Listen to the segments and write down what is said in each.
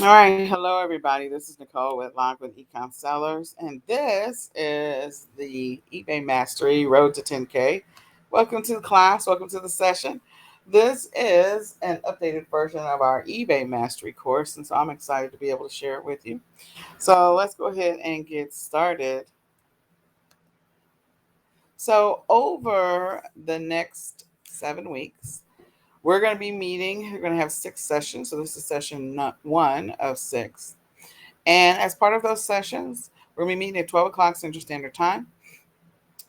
All right, hello everybody. This is Nicole with Live with eCom Sellers, and this is the eBay Mastery Road to 10K. Welcome to the class. Welcome to the session. This is an updated version of our eBay Mastery course, and so I'm excited to be able to share it with you. So let's go ahead and get started. So over the next 7 weeks, we're going to be meeting. We're going to have 6 sessions. So this is session one of 6. And as part of those sessions, we're going to be meeting at 12 o'clock Central Standard Time.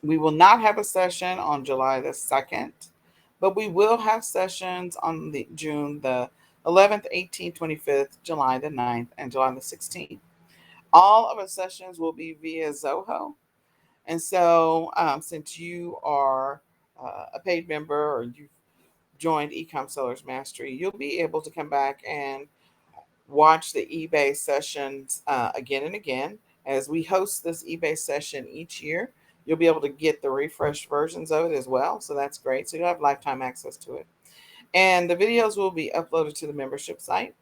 We will not have a session on July the 2nd, but we will have sessions on June the 11th, 18th, 25th, July the 9th, and July the 16th. All of our sessions will be via Zoho. And so since you are a paid member or you've joined eCom Sellers Mastery, you'll be able to come back and watch the eBay sessions again and again. As we host this eBay session each year, you'll be able to get the refreshed versions of it as well. So that's great. So you'll have lifetime access to it. And the videos will be uploaded to the membership site.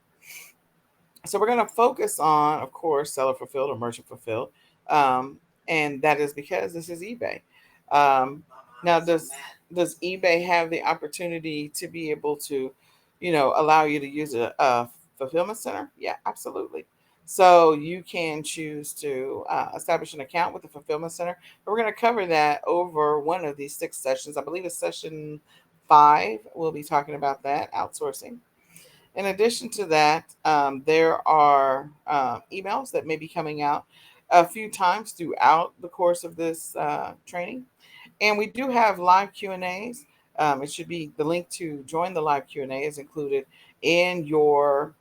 So we're going to focus on, of course, seller fulfilled or merchant fulfilled. Um, and that is because this is eBay. Now, does eBay have the opportunity to be able to, allow you to use a fulfillment center? Yeah, absolutely. So you can choose to establish an account with the fulfillment center. But we're going to cover that over one of these 6 sessions. I believe it's session 5. We'll be talking about that, outsourcing. In addition to that, there are emails that may be coming out a few times throughout the course of this training. And we do have live Q&As. It should be the link to join the live Q&A is included in your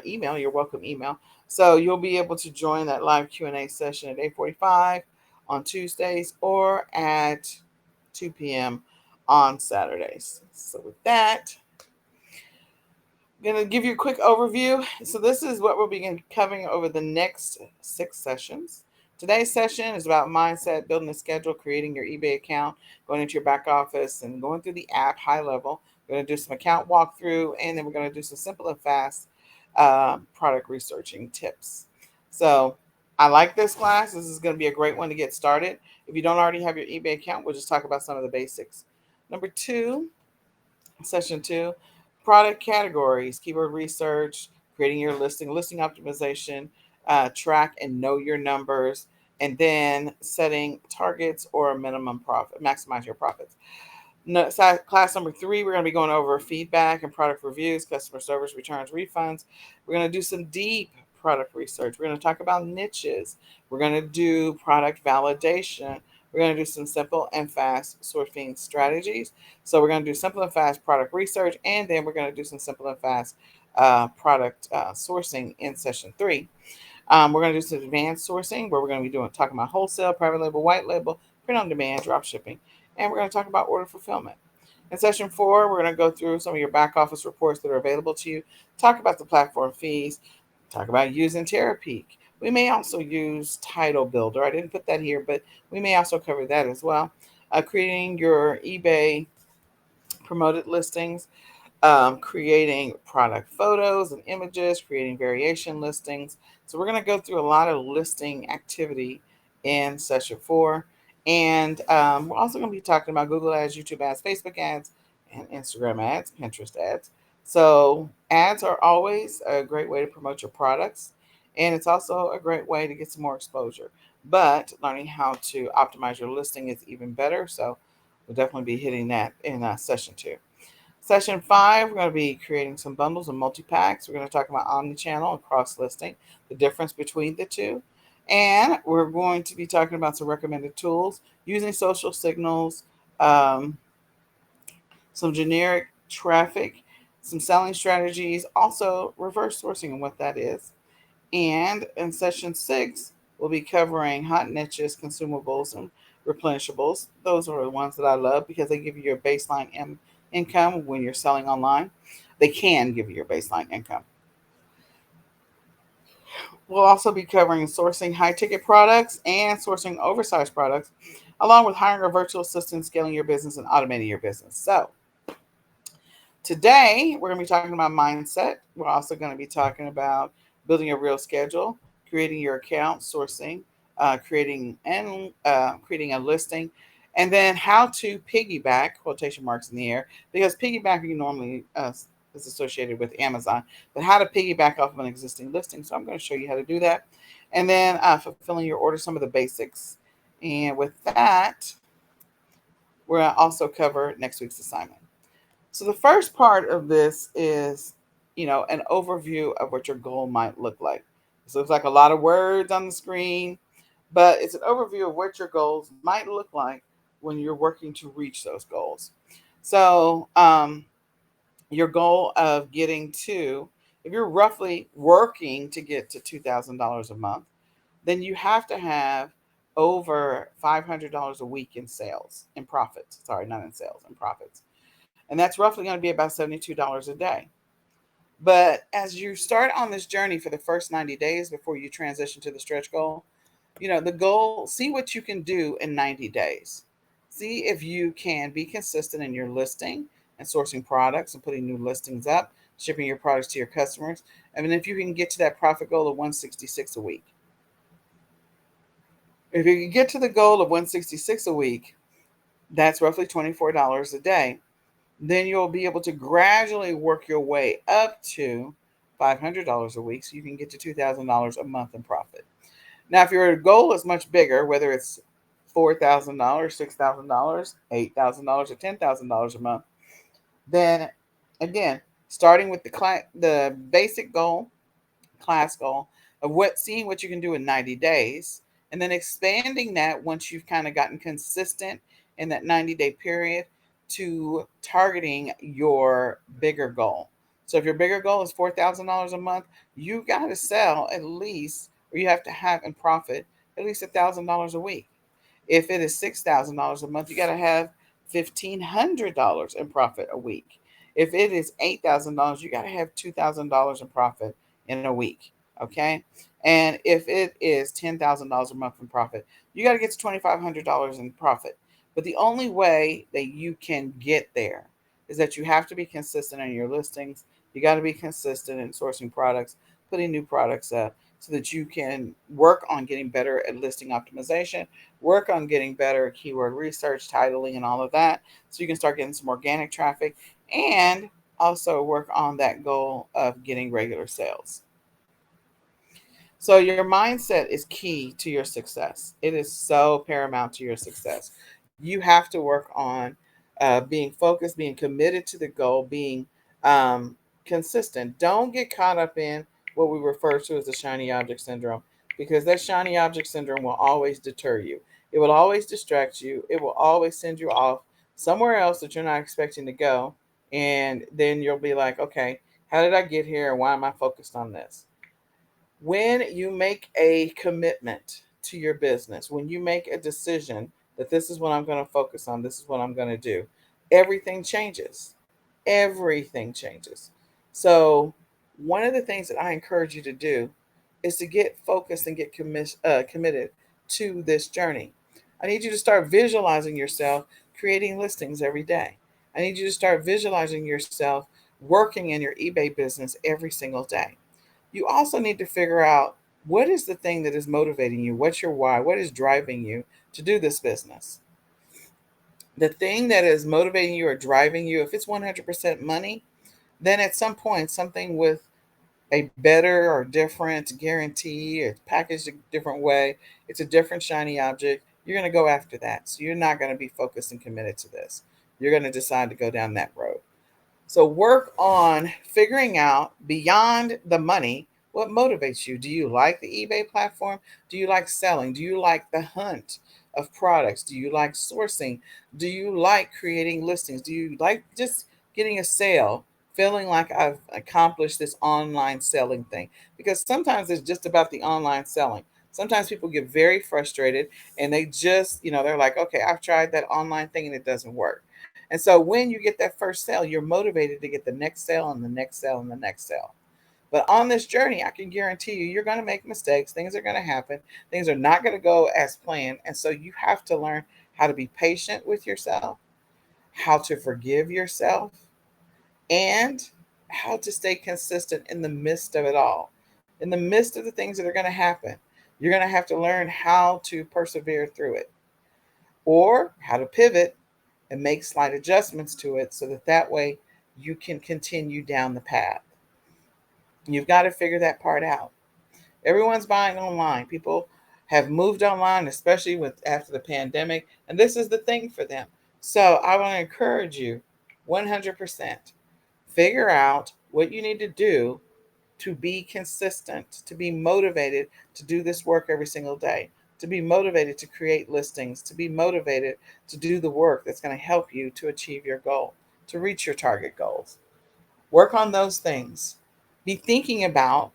email, your welcome email. So you'll be able to join that live Q&A session at 8:45 on Tuesdays or at 2 p.m. on Saturdays. So with that, I'm going to give you a quick overview. So this is what we'll be covering over the next 6 sessions. Today's session is about mindset, building a schedule, creating your eBay account, going into your back office, and going through the app high level. We're going to do some account walkthrough, and then we're going to do some simple and fast product researching tips. So I like this class. This is going to be a great one to get started. If you don't already have your eBay account, we'll just talk about some of the basics. Number 2, session 2, product categories, keyword research, creating your listing optimization, track and know your numbers, and then setting targets or a minimum profit, maximize your profits. No, class number 3, we're going to be going over feedback and product reviews, customer service, returns, refunds. We're going to do some deep product research. We're going to talk about niches. We're going to do product validation. We're going to do some simple and fast sourcing strategies. So we're going to do simple and fast product research, and then we're going to do some simple and fast product sourcing in session 3. We're going to do some advanced sourcing where we're going to be talking about wholesale, private label, white label, print on demand, drop shipping, and we're going to talk about order fulfillment. In session 4, we're going to go through some of your back office reports that are available to you, talk about the platform fees, talk about using TerraPeak. We may also use Title Builder. I didn't put that here, but we may also cover that as well. Creating your eBay promoted listings, creating product photos and images, creating variation listings. So we're going to go through a lot of listing activity in session 4. And we're also going to be talking about Google ads, YouTube ads, Facebook ads, and Instagram ads, Pinterest ads. So ads are always a great way to promote your products. And it's also a great way to get some more exposure. But learning how to optimize your listing is even better. So we'll definitely be hitting that in session 2. Session 5, we're going to be creating some bundles and multi-packs. We're going to talk about omni-channel and cross-listing, the difference between the two. And we're going to be talking about some recommended tools, using social signals, um, some generic traffic, some selling strategies, also reverse sourcing and what that is. And in session 6, we'll be covering hot niches, consumables, and replenishables. Those are the ones that I love because they give you your baseline income when you're selling online. They can give you your baseline income. We'll also be covering sourcing high ticket products and sourcing oversized products, along with hiring a virtual assistant, scaling your business, and automating your business. So, today we're going to be talking about mindset. We're also going to be talking about building a real schedule, creating your account, sourcing, creating a listing, and then how to piggyback, quotation marks in the air, because piggybacking normally is associated with Amazon, but how to piggyback off of an existing listing. So I'm going to show you how to do that, and then fulfilling your order, some of the basics. And with that, we're going to also cover next week's assignment. So the first part of this is, an overview of what your goal might look like. This looks like a lot of words on the screen, but it's an overview of what your goals might look like when you're working to reach those goals. So your goal of getting to, if you're roughly working to get to $2,000 a month, then you have to have over $500 a week in sales, in profits. Sorry, not in sales, in profits. And that's roughly going to be about $72 a day. But as you start on this journey for the first 90 days before you transition to the stretch goal, the goal, see what you can do in 90 days. See if you can be consistent in your listing and sourcing products and putting new listings up, shipping your products to your customers. And then if you can get to that profit goal of 166 a week. If you can get to the goal of 166 a week, that's roughly $24 a day. Then you'll be able to gradually work your way up to $500 a week so you can get to $2,000 a month in profit. Now, if your goal is much bigger, whether it's $4,000, $6,000, $8,000, or $10,000 a month, then again, starting with the basic goal, class goal of seeing what you can do in 90 days, and then expanding that once you've kind of gotten consistent in that 90-day period to targeting your bigger goal. So if your bigger goal is $4,000 a month, you got to sell at least, or you have to have in profit at least $1,000 a week. If it is $6,000 a month, you got to have $1,500 in profit a week. If it is $8,000, you got to have $2,000 in profit in a week. Okay. And if it is $10,000 a month in profit, you got to get to $2,500 in profit. But the only way that you can get there is that you have to be consistent in your listings. You got to be consistent in sourcing products, putting new products up so that you can work on getting better at listing optimization, work on getting better at keyword research, titling, and all of that. So you can start getting some organic traffic and also work on that goal of getting regular sales. So your mindset is key to your success. It is so paramount to your success. You have to work on being focused, being committed to the goal, being consistent. Don't get caught up in what we refer to as the shiny object syndrome, because that shiny object syndrome will always deter you. It will always distract you. It will always send you off somewhere else that you're not expecting to go. And then you'll be like, okay, how did I get here? And why am I focused on this? When you make a commitment to your business, when you make a decision that this is what I'm going to focus on, this is what I'm going to do, everything changes. Everything changes. So, one of the things that I encourage you to do is to get focused and get committed to this journey. I need you to start visualizing yourself creating listings every day. I need you to start visualizing yourself working in your eBay business every single day. You also need to figure out what is the thing that is motivating you? What's your why? What is driving you to do this business? The thing that is motivating you or driving you, if it's 100% money, then at some point, something with a better or different guarantee, it's packaged a different way, it's a different shiny object, you're going to go after that. So you're not going to be focused and committed to this. You're going to decide to go down that road. So work on figuring out beyond the money what motivates you. Do you like the eBay platform? Do you like selling? Do you like the hunt of products? Do you like sourcing? Do you like creating listings? Do you like just getting a sale, feeling like I've accomplished this online selling thing? Because sometimes it's just about the online selling. Sometimes people get very frustrated and they just, they're like, okay, I've tried that online thing and it doesn't work. And so when you get that first sale, you're motivated to get the next sale and the next sale and the next sale. But on this journey, I can guarantee you, you're going to make mistakes. Things are going to happen. Things are not going to go as planned. And so you have to learn how to be patient with yourself, how to forgive yourself, and how to stay consistent in the midst of it all. In the midst of the things that are going to happen, you're going to have to learn how to persevere through it or how to pivot and make slight adjustments to it so that that way you can continue down the path. You've got to figure that part out. Everyone's buying online. People have moved online, especially with after the pandemic, and this is the thing for them. So I want to encourage you 100%. Figure out what you need to do to be consistent, to be motivated to do this work every single day, to be motivated to create listings, to be motivated to do the work that's going to help you to achieve your goal, to reach your target goals. Work on those things. Be thinking about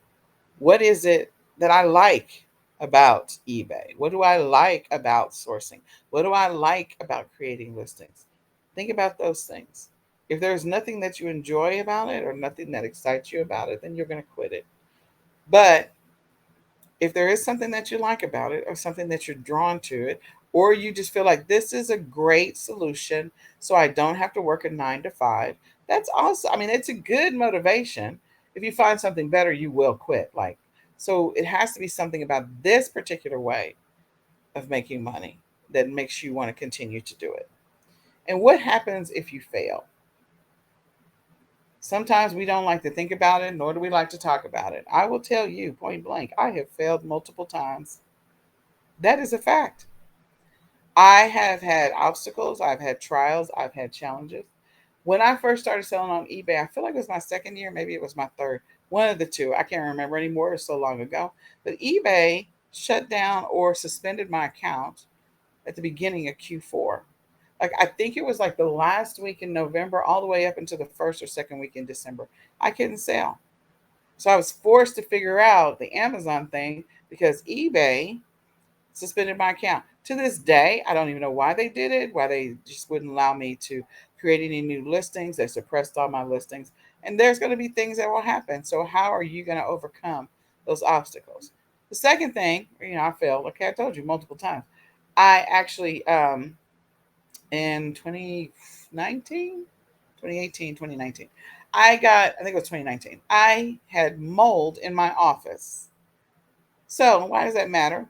what is it that I like about eBay? What do I like about sourcing? What do I like about creating listings? Think about those things. If there's nothing that you enjoy about it or nothing that excites you about it, then you're going to quit it. But if there is something that you like about it or something that you're drawn to it, or you just feel like this is a great solution so I don't have to work a 9 to 5, that's also, I mean, it's a good motivation. If you find something better, you will quit. Like, so it has to be something about this particular way of making money that makes you want to continue to do it. And what happens if you fail? Sometimes we don't like to think about it, nor do we like to talk about it. I will tell you point blank, I have failed multiple times. That is a fact. I have had obstacles, I've had trials, I've had challenges. When I first started selling on eBay, I feel like it was my second year, maybe it was my third, one of the two. I can't remember anymore, it was so long ago. But eBay shut down or suspended my account at the beginning of Q4. Like I think it was like the last week in November, all the way up until the first or second week in December. I couldn't sell. So I was forced to figure out the Amazon thing because eBay suspended my account. To this day, I don't even know why they did it, why they just wouldn't allow me to create any new listings. They suppressed all my listings. And there's going to be things that will happen. So, how are you going to overcome those obstacles? The second thing, I failed. Okay, I told you multiple times. I actually, in 2019, 2018, 2019, I think it was 2019, I had mold in my office. So, why does that matter?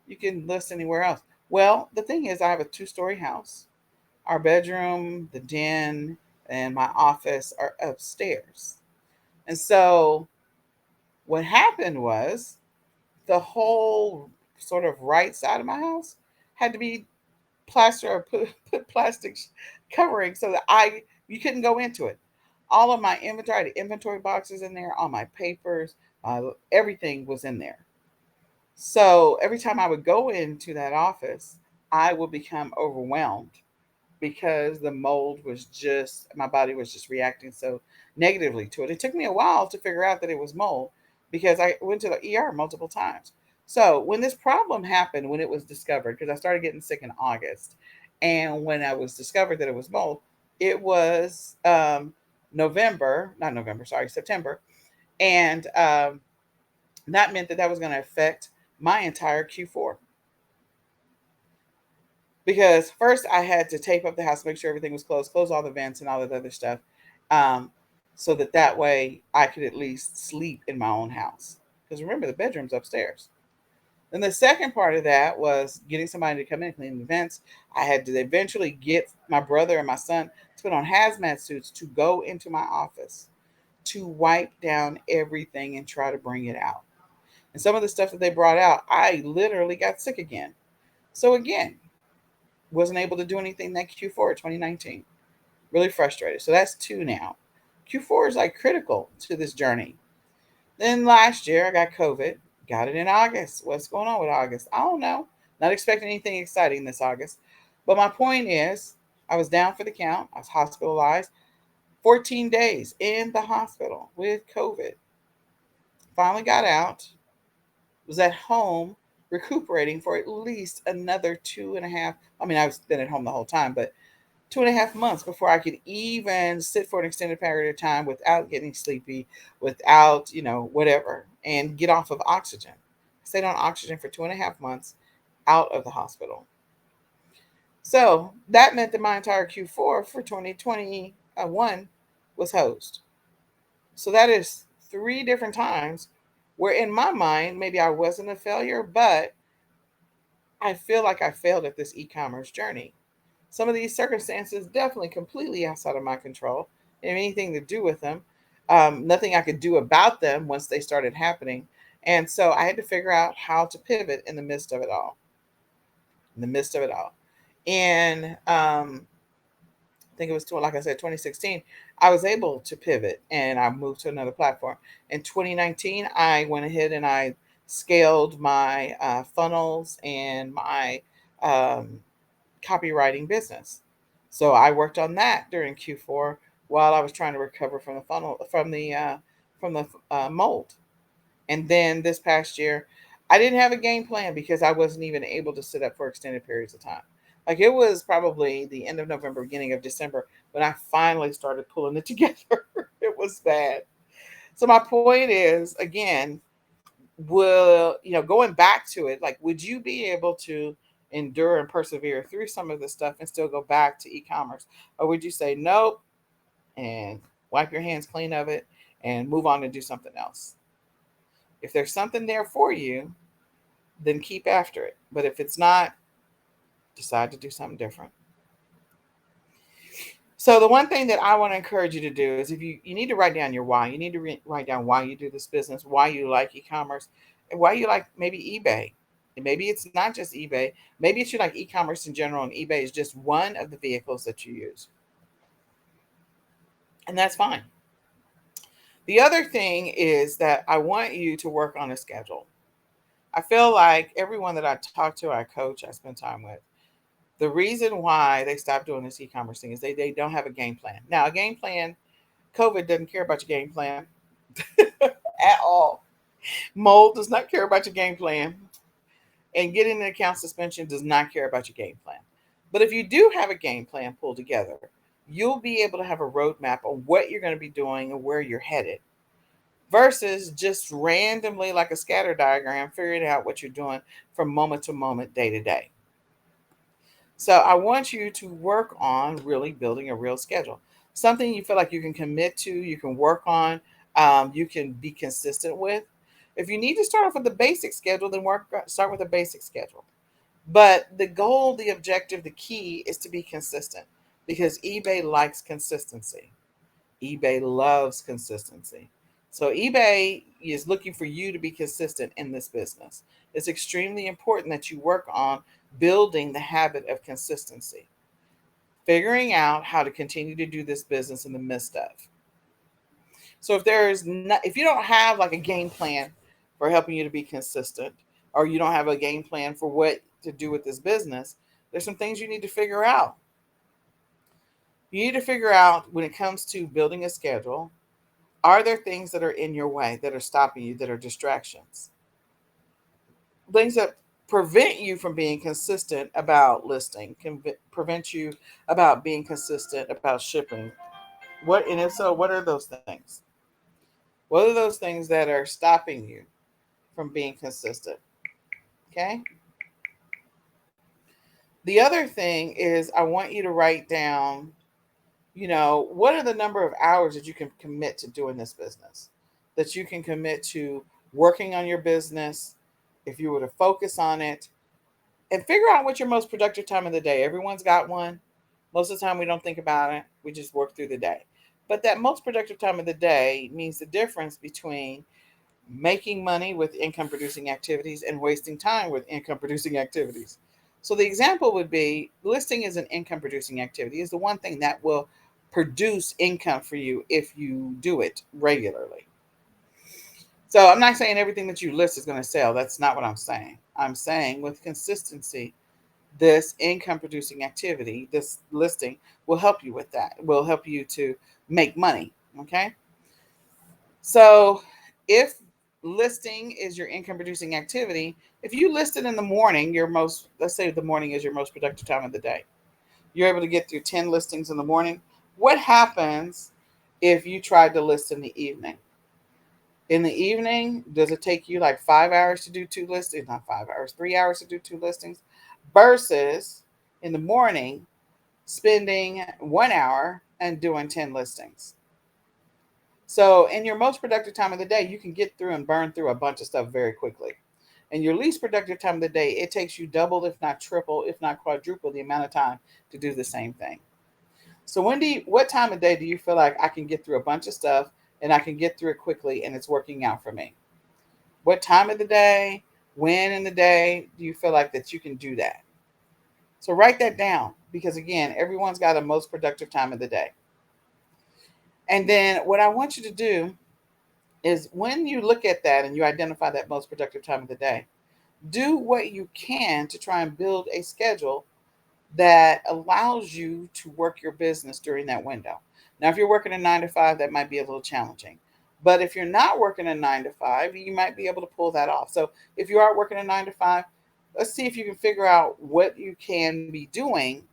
You can list anywhere else. Well, the thing is, I have a 2-story house. Our bedroom, the den, and my office are upstairs. And so what happened was the whole sort of right side of my house had to be plaster or put plastic covering so that you couldn't go into it. All of my inventory, the inventory boxes in there, all my papers, everything was in there. So every time I would go into that office, I would become overwhelmed because the mold was just, my body was just reacting so negatively to it. It took me a while to figure out that it was mold because I went to the ER multiple times. So when this problem happened, when it was discovered, because I started getting sick in August, and when I was discovered that it was mold, it was September. And that meant that that was going to affect my entire Q4 because first I had to tape up the house, make sure everything was closed, close all the vents and all that other stuff, um, so that that way I could at least sleep in my own house. Because remember, the bedroom's upstairs. Then the second part of that was getting somebody to come in and clean the vents. I had to eventually get my brother and my son to put on hazmat suits to go into my office to wipe down everything and try to bring it out. And some of the stuff that they brought out, I literally got sick again. So again, wasn't able to do anything that Q4 2019. Really frustrated. So that's 2 now. Q4 is like critical to this journey. Then last year I got COVID. Got it in August. What's going on with August? I don't know. Not expecting anything exciting this August. But my point is, I was down for the count. I was hospitalized 14 days in the hospital with COVID. Finally got out. Was at home recuperating for at least another 2.5. I mean, I was been at home the whole time, but 2.5 months before I could even sit for an extended period of time without getting sleepy, without, whatever, and get off of oxygen. I stayed on oxygen for 2.5 months out of the hospital. So that meant that my entire Q4 for 2021 was hosed. So that is 3 different times where in my mind, maybe I wasn't a failure, but I feel like I failed at this e-commerce journey. Some of these circumstances definitely completely outside of my control, and anything to do with them. Nothing I could do about them once they started happening. And so I had to figure out how to pivot in the midst of it all. In the midst of it all. And I think it was, like I said, 2016, I was able to pivot and I moved to another platform. In 2019, I went ahead and I scaled my funnels and my um, copywriting business. So I worked on that during Q4 while I was trying to recover from the funnel from the mold. And then this past year, I didn't have a game plan because I wasn't even able to sit up for extended periods of time. Like it was probably the end of November, beginning of December when I finally started pulling it together. It was bad. So my point is, again, will going back to it, like, would you be able to endure and persevere through some of this stuff and still go back to e-commerce, or would you say nope and wipe your hands clean of it and move on and do something else? If there's something there for you, then keep after it. But if it's not, decide to do something different. So the one thing that I want to encourage you to do is, if you need to write down your why. You need to write down why you do this business, why you like e-commerce, and why you like maybe eBay. And maybe it's not just eBay. Maybe it's you like e-commerce in general, and eBay is just one of the vehicles that you use. And that's fine. The other thing is that I want you to work on a schedule. I feel like everyone that I talk to, I coach, I spend time with, the reason why they stopped doing this e-commerce thing is they don't have a game plan. Now, a game plan, COVID doesn't care about your game plan at all. Mold does not care about your game plan. And getting an account suspension does not care about your game plan. But if you do have a game plan pulled together, you'll be able to have a roadmap on what you're going to be doing and where you're headed versus just randomly, like a scatter diagram, figuring out what you're doing from moment to moment, day to day. So I want you to work on really building a real schedule, something you feel like you can commit to, you can work on, you can be consistent with. If you need to start off with the basic schedule, then start with a basic schedule. But the goal, the objective, the key is to be consistent because eBay likes consistency. eBay loves consistency. So eBay is looking for you to be consistent in this business. It's extremely important that you work on building the habit of consistency, figuring out how to continue to do this business in the midst of. So if you don't have like a game plan for helping you to be consistent, or you don't have a game plan for what to do with this business, there's some things you need to figure out. You need to figure out, when it comes to building a schedule, are there things that are in your way that are stopping you, that are distractions? Things that prevent you from being consistent about listing, can prevent you about being consistent about shipping. And if so, what are those things? What are those things that are stopping you from being consistent? Okay. The other thing is, I want you to write down, what are the number of hours that you can commit to doing this business, that you can commit to working on your business, if you were to focus on it, and figure out what your most productive time of the day. Everyone's got one. Most of the time we don't think about it. We just work through the day. But that most productive time of the day means the difference between making money with income producing activities and wasting time with income producing activities. So the example would be, listing is an income producing activity, is the one thing that will produce income for you if you do it regularly. So I'm not saying everything that you list is going to sell. That's not what I'm saying. I'm saying with consistency, this income producing activity, this listing, will help you with that. It will help you to make money. Okay. So if listing is your income producing activity, if you list it in the morning, let's say the morning is your most productive time of the day, you're able to get through 10 listings in the morning. What happens if you tried to list in the evening? In the evening, does it take you like 5 hours to do two listings? Not 5 hours, 3 hours to do two listings, versus in the morning spending 1 hour and doing 10 listings. So in your most productive time of the day, you can get through and burn through a bunch of stuff very quickly. In your least productive time of the day, it takes you double, if not triple, if not quadruple the amount of time to do the same thing. So what time of day do you feel like I can get through a bunch of stuff and I can get through it quickly and it's working out for me? What time of the day, when in the day do you feel like that you can do that? So write that down because again, everyone's got a most productive time of the day. And then what I want you to do is when you look at that and you identify that most productive time of the day, do what you can to try and build a schedule that allows you to work your business during that window. Now, if you're working a 9 to 5, that might be a little challenging. But if you're not working a 9 to 5, you might be able to pull that off. So if you are working a 9 to 5, let's see if you can figure out what you can be doing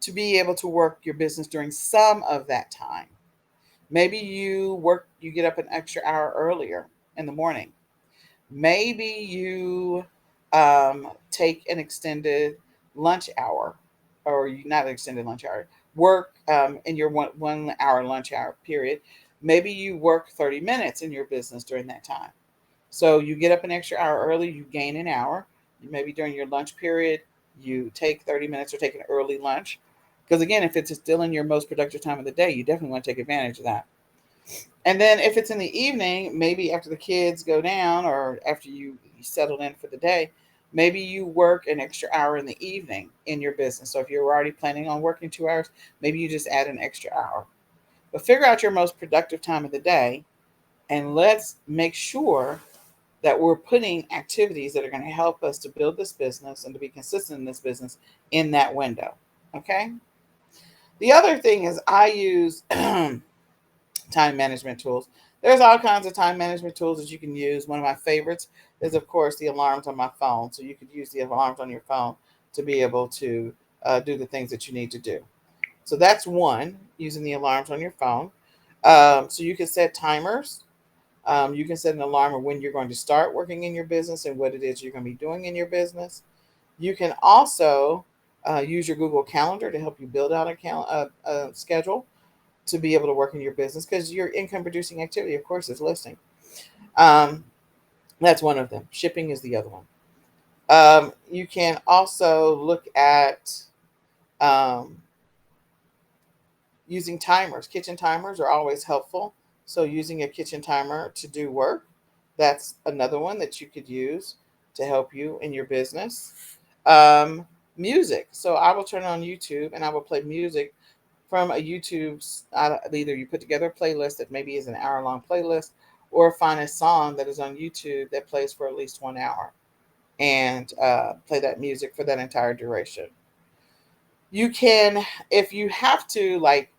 to be able to work your business during some of that time. Maybe you get up an extra hour earlier in the morning. Maybe you take an extended lunch hour, or not an extended lunch hour, work in your 1 hour lunch hour period. Maybe you work 30 minutes in your business during that time. So you get up an extra hour early, you gain an hour. Maybe during your lunch period, you take 30 minutes or take an early lunch. Because again, if it's still in your most productive time of the day, you definitely want to take advantage of that. And then if it's in the evening, maybe after the kids go down or after you settled in for the day, maybe you work an extra hour in the evening in your business. So if you're already planning on working 2 hours, maybe you just add an extra hour. But figure out your most productive time of the day and let's make sure that we're putting activities that are going to help us to build this business and to be consistent in this business in that window. Okay. The other thing is I use time management tools. There's all kinds of time management tools that you can use. One of my favorites is, of course, the alarms on my phone. So you could use the alarms on your phone to be able to do the things that you need to do. So that's one, using the alarms on your phone. So you can set timers. You can set an alarm of when you're going to start working in your business and what it is you're going to be doing in your business. You can also use your Google Calendar to help you build out a schedule to be able to work in your business because your income producing activity, of course, is listing. Um, that's one of them. Shipping is the other one. You can also look at um, using timers. Kitchen timers are always helpful. So, using a kitchen timer to do work, that's another one that you could use to help you in your business. Um, Music. So, I will turn on YouTube and I will play music from a YouTube's, either you put together a playlist that maybe is an hour long playlist, or find a song that is on YouTube that plays for at least 1 hour and play that music for that entire duration. You can, if you have to, like,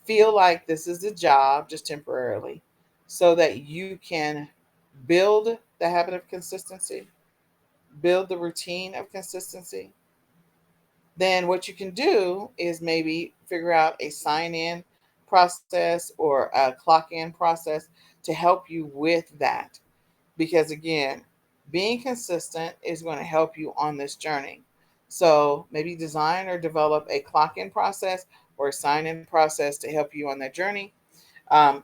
feel like this is a job just temporarily, so that you can build the habit of consistency, build the routine of consistency, then what you can do is maybe figure out a sign in process or a clock in process to help you with that. Because again, being consistent is going to help you on this journey. So maybe design or develop a clock in process or a sign in process to help you on that journey.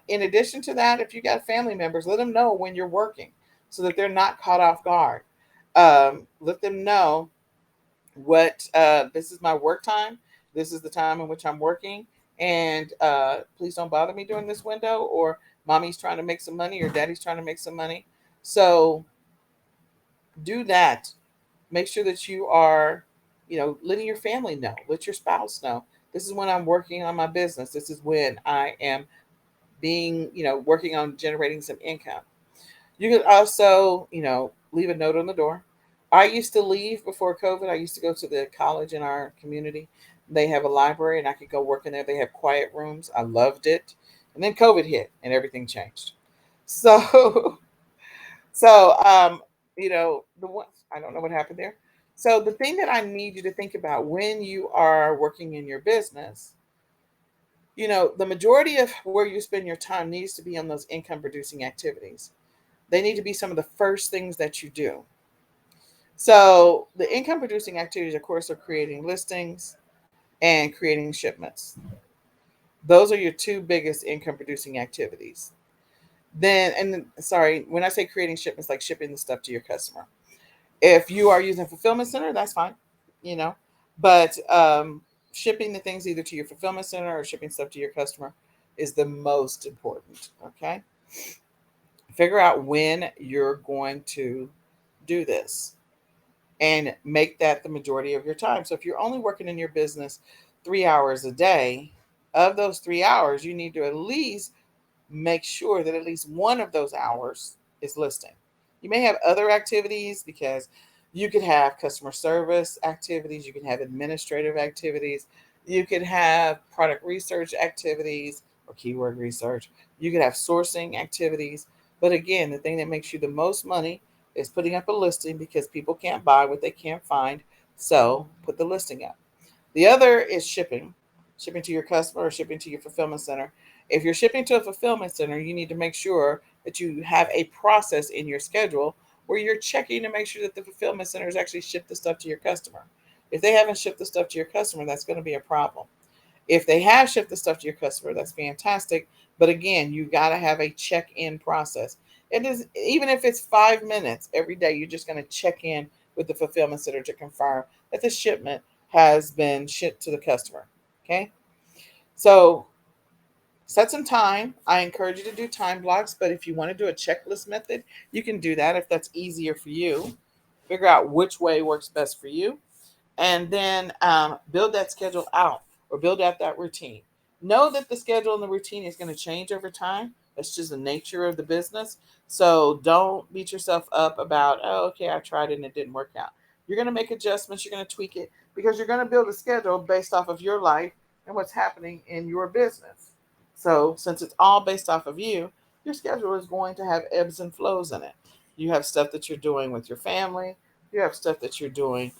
In addition to that, if you got family members, let them know when you're working so that they're not caught off guard. Let them know what this is my work time. This is the time in which I'm working, and please don't bother me during this window. Or mommy's trying to make some money, or daddy's trying to make some money. So do that. Make sure that you are, letting your family know, let your spouse know. This is when I'm working on my business. This is when I am working on generating some income. You could also, leave a note on the door. I used to leave before COVID. I used to go to the college in our community. They have a library and I could go work in there. They have quiet rooms. I loved it. And then COVID hit and everything changed. So, so, the one, I don't know what happened there. So the thing that I need you to think about when you are working in your business, the majority of where you spend your time needs to be on those income producing activities. They need to be some of the first things that you do. So the income producing activities, of course, are creating listings and creating shipments. Those are your two biggest income producing activities. Then, and sorry, when I say creating shipments, like shipping the stuff to your customer. If you are using fulfillment center, that's fine, you know, but shipping the things either to your fulfillment center or shipping stuff to your customer is the most important. Okay. Figure out when you're going to do this and make that the majority of your time. So if you're only working in your business 3 hours a day, of those 3 hours, you need to at least make sure that at least one of those hours is listing. You may have other activities because you could have customer service activities, you can have administrative activities, you could have product research activities or keyword research, you could have sourcing activities. But again, the thing that makes you the most money is putting up a listing because people can't buy what they can't find. So put the listing up. The other is shipping, shipping to your customer or shipping to your fulfillment center. If you're shipping to a fulfillment center, you need to make sure that you have a process in your schedule where you're checking to make sure that the fulfillment centers actually ship the stuff to your customer. If they haven't shipped the stuff to your customer, that's going to be a problem. If they have shipped the stuff to your customer, that's fantastic. But again, you got to have a check-in process. It is, even if it's 5 minutes every day, you're just going to check in with the fulfillment center to confirm that the shipment has been shipped to the customer. Okay. So set some time. I encourage you to do time blocks, but if you want to do a checklist method, you can do that if that's easier for you. Figure out which way works best for you, and then build that schedule out or build out that routine. Know that the schedule and the routine is going to change over time. That's just the nature of the business. So don't beat yourself up about, oh, okay, I tried it and it didn't work out. You're going to make adjustments, you're going to tweak it because you're going to build a schedule based off of your life and what's happening in your business. So, since it's all based off of you, your schedule is going to have ebbs and flows in it. You have stuff that you're doing with your family, you have stuff that you're doing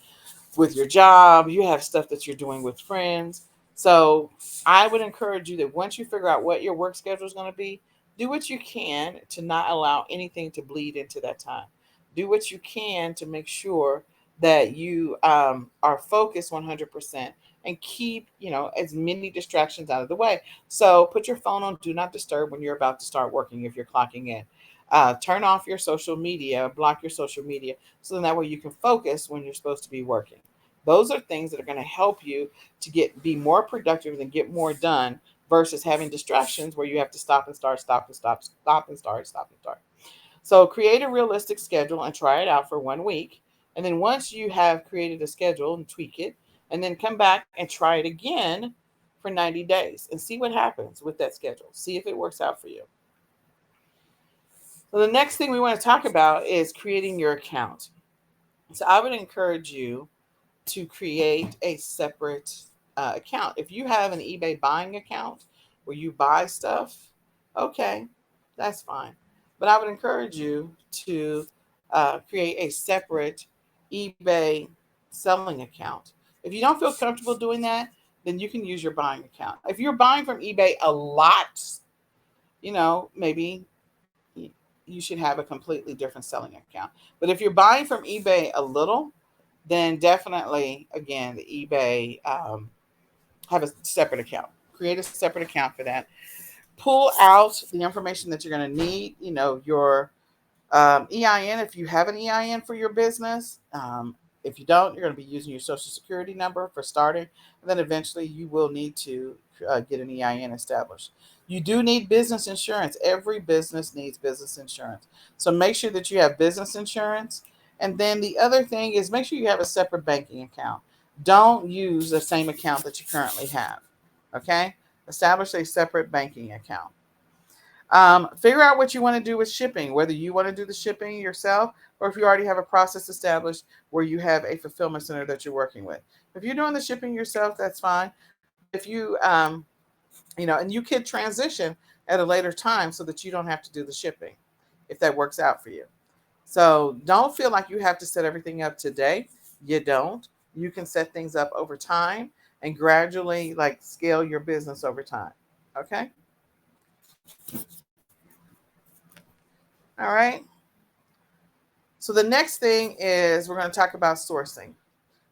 with your job, you have stuff that you're doing with friends. So I would encourage you that once you figure out what your work schedule is going to be, do what you can to not allow anything to bleed into that time. Do what you can to make sure that you are focused 100% and keep, as many distractions out of the way. So put your phone on do not disturb when you're about to start working if you're clocking in. Turn off your social media, block your social media, so then that way you can focus when you're supposed to be working. Those are things that are going to help you to be more productive and get more done versus having distractions where you have to stop and start, stop and stop, stop and start, stop and start. So create a realistic schedule and try it out for 1 week. And then once you have created a schedule and tweak it, and then come back and try it again for 90 days and see what happens with that schedule. See if it works out for you. So the next thing we want to talk about is creating your account. So I would encourage you to create a separate account. If you have an eBay buying account where you buy stuff, okay, that's fine. But I would encourage you to create a separate eBay selling account. If you don't feel comfortable doing that, then you can use your buying account. If you're buying from eBay a lot, maybe you should have a completely different selling account. But if you're buying from eBay a little, then definitely, again, the eBay, have a separate account. Create a separate account for that. Pull out the information that you're going to need, your EIN, if you have an EIN for your business. If you don't, you're going to be using your social security number for starting. And then eventually you will need to get an EIN established. You do need business insurance. Every business needs business insurance. So make sure that you have business insurance. And then the other thing is make sure you have a separate banking account. Don't use the same account that you currently have. Okay? Establish a separate banking account. Figure out what you want to do with shipping, whether you want to do the shipping yourself or if you already have a process established where you have a fulfillment center that you're working with. If you're doing the shipping yourself, that's fine. But if you, and you could transition at a later time so that you don't have to do the shipping if that works out for you. So don't feel like you have to set everything up today. You don't. You can set things up over time and gradually scale your business over time. Okay. All right. So the next thing is we're going to talk about sourcing.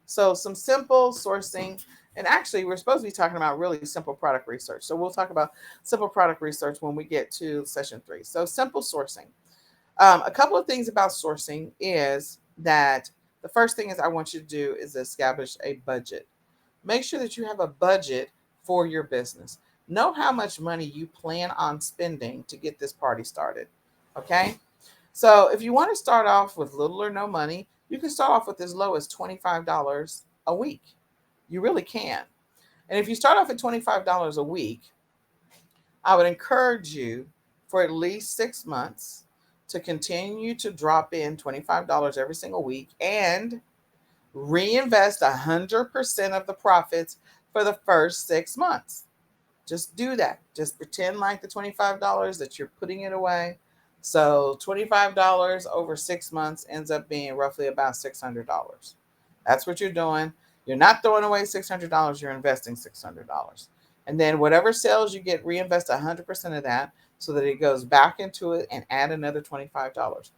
So some simple sourcing And actually, we're supposed to be talking about really simple product research. So we'll talk about simple product research when we get to session 3. So simple sourcing. A couple of things about sourcing is that the first thing is I want you to do is establish a budget. Make sure that you have a budget for your business. Know how much money you plan on spending to get this party started. Okay? So if you want to start off with little or no money, you can start off with as low as $25 a week. You really can. And if you start off at $25 a week, I would encourage you for at least 6 months to continue to drop in $25 every single week and reinvest 100% of the profits for the first 6 months. Just do that. Just pretend like the $25 that you're putting it away. So $25 over 6 months ends up being roughly about $600. That's what you're doing. You're not throwing away $600, you're investing $600. And then whatever sales you get, reinvest 100% of that so that it goes back into it and add another $25.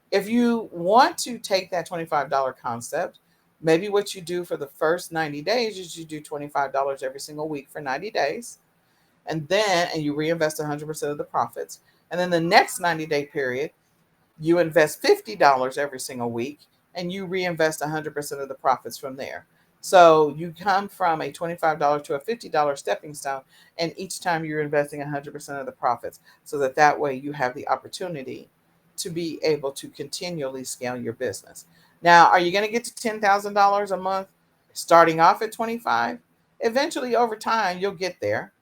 If you want to take that $25 concept, maybe what you do for the first 90 days is you do $25 every single week for 90 days. And you reinvest 100% of the profits. And then the next 90-day period, you invest $50 every single week and you reinvest 100% of the profits from there. So you come from a $25 to a $50 stepping stone, and each time you're investing 100% of the profits, so that way you have the opportunity to be able to continually scale your business. Now, are you going to get to $10,000 a month starting off at 25? Eventually, over time, you'll get there.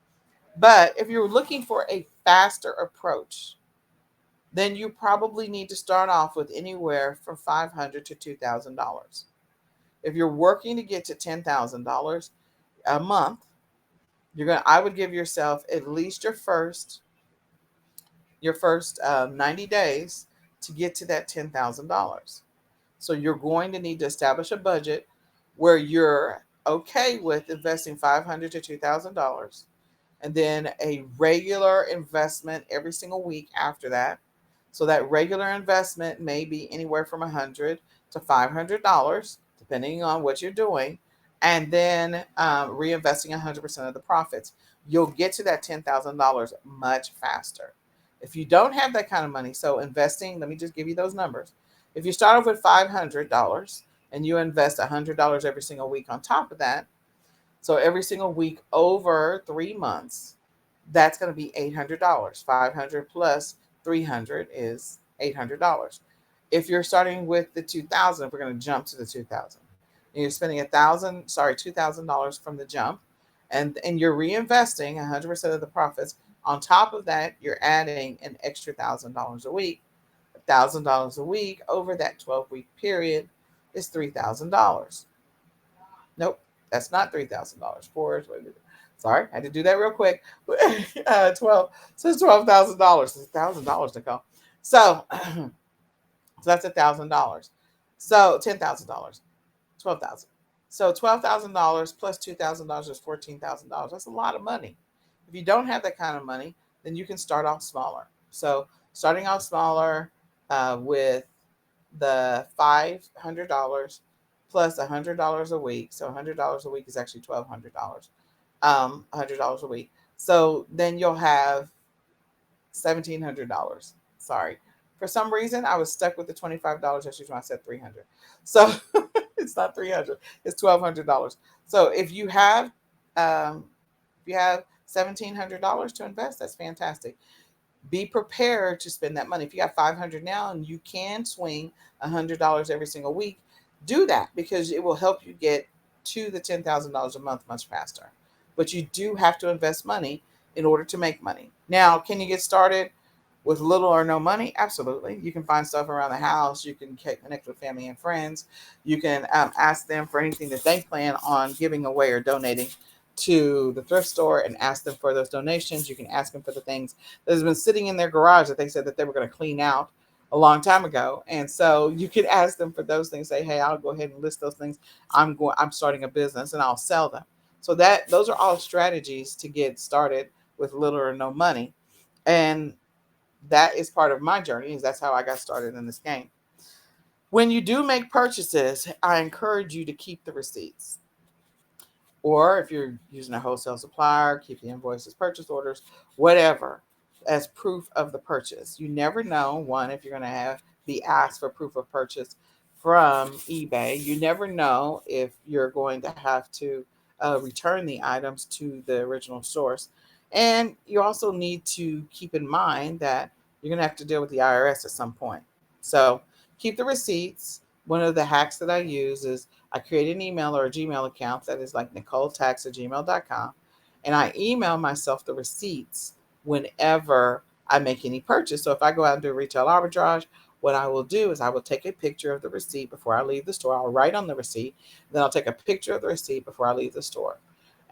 But if you're looking for a faster approach, then you probably need to start off with anywhere from $500 to $2,000. If you're working to get to $10,000 a month, I would give yourself at least your first 90 days to get to that $10,000. So you're going to need to establish a budget where you're okay with investing $500 to $2,000, and then a regular investment every single week after that. So that regular investment may be anywhere from $100 to $500, depending on what you're doing, and then reinvesting 100% of the profits. You'll get to that $10,000 much faster. If you don't have that kind of money, so investing, let me just give you those numbers. If you start off with $500 and you invest $100 every single week on top of that, so every single week over 3 months, that's going to be $800. 500 plus 300 is $800. If you're starting with the 2000, we're going to jump to the 2000. And you're spending $2,000 from the jump, and you're reinvesting 100% of the profits. On top of that, you're adding an extra $1,000 a week. $1,000 a week over that 12-week period is $3,000. Nope, that's not $3,000. Sorry, I had to do that real quick. 12. So it's $12,000. It's $1,000, Nicole. So, so that's $1,000. So $10,000, 12,000. So $12,000 plus $2,000 is $14,000. That's a lot of money. If you don't have that kind of money, then you can start off smaller. So starting off smaller with the $500 plus $100 a week. So $100 a week is actually $1,200. $100 a week. So then you'll have $1,700. Sorry. For some reason, I was stuck with the $25. That's usually when I said 300. So it's not 300. It's $1,200. So if you have $1,700 to invest, that's fantastic. Be prepared to spend that money. If you got 500 now and you can swing $100 every single week, do that, because it will help you get to the $10,000 a month much faster. But you do have to invest money in order to make money. Now, can you get started with little or no money? Absolutely. You can find stuff around the house. You can connect with family and friends. You can ask them for anything that they plan on giving away or donating to the thrift store, and ask them for those donations. You can ask them for the things that has been sitting in their garage that they said that they were going to clean out a long time ago. And so you can ask them for those things. Say, hey, I'll go ahead and list those things. I'm starting a business and I'll sell them. So those are all strategies to get started with little or no money. And that is part of my journey. That's how I got started in this game. When you do make purchases, I encourage you to keep the receipts. Or if you're using a wholesale supplier, keep the invoices, purchase orders, whatever, as proof of the purchase. You never know, one, if you're going to have be asked for proof of purchase from eBay. You never know if you're going to have to return the items to the original source. And you also need to keep in mind that you're going to have to deal with the IRS at some point. So keep the receipts. One of the hacks that I use is I create an email or a Gmail account that is like NicoleTax@gmail.com. And I email myself the receipts whenever I make any purchase. So if I go out and do retail arbitrage, what I will do is I will take a picture of the receipt before I leave the store. I'll write on the receipt. Then I'll take a picture of the receipt before I leave the store.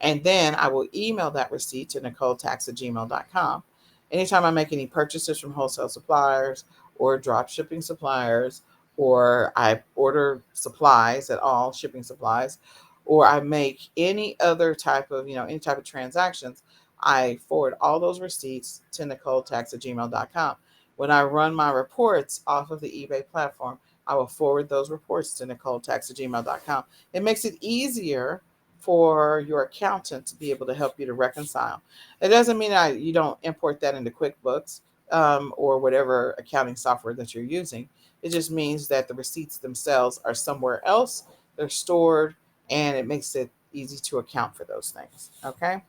And then I will email that receipt to NicoleTax@gmail.com. Anytime I make any purchases from wholesale suppliers or drop shipping suppliers, or I order supplies at all, shipping supplies, or I make any other type of, any type of transactions, I forward all those receipts to NicoleTax@gmail.com. When I run my reports off of the eBay platform, I will forward those reports to NicoleTax@gmail.com. It makes it easier for your accountant to be able to help you to reconcile. It doesn't mean you don't import that into QuickBooks or whatever accounting software that you're using. It just means that the receipts themselves are somewhere else, they're stored, and it makes it easy to account for those things. Okay.